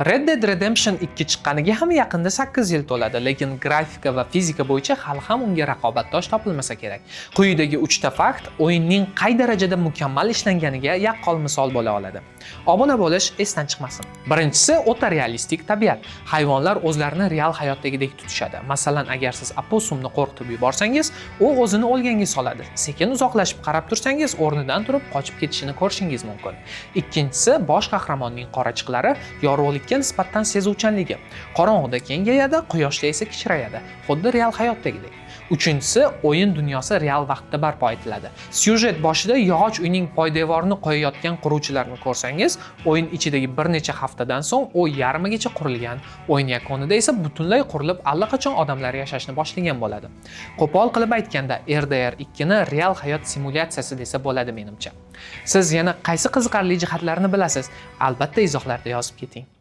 Red Dead Redemption 2 chiqqaniga ham yaqinda 8 yil to'ladi, lekin grafika va fizika bo'yicha hali ham unga raqobatdosh topilmasa kerak. Quyidagi 3 ta fakt o'yinning qay darajada mukammal ishlanganiga yaqqol misol bo'la oladi. Obuna bo'lish esdan chiqmasin. Birinchisi o'ta realistik tabiat. Hayvonlar o'zlarini real hayotdagidek tutishadi. Masalan, agar siz opossumni qo'rqitib yuborsangiz, u o'zini o'lganga soladi. Sekin uzoqlashib qarab tursangiz, o'rnidan turib qochib ketishini ko'rishingiz mumkin. Ikkinchisi, bosh qahramonning qorachiqlari yorug'likka nisbatan sezuvchanligi. Qorong'uda kengayadi, quyoshda esa kichrayadi, xuddi real hayotdagidek. Uchinchisi, o'yin dunyosi real vaqtda barpo etiladi. Syujet boshida yog'och uyning poydevorini qo'yayotgan quruvchilarni ko'rsangiz, o'yin ichidagi bir necha haftadan so'ng u yarmigacha qurilgan. O'yin yakunida esa butunlay qurilib, allaqachon odamlar yashashni boshlagan bo'ladi. Qo'pol qilib aytganda, RDR 2 ni real hayot simulyatsiyasi desa bo'ladi menimcha. Siz yana qaysi qiziqarli jihatlarini bilasiz? Albatta izohlarda yozib keting.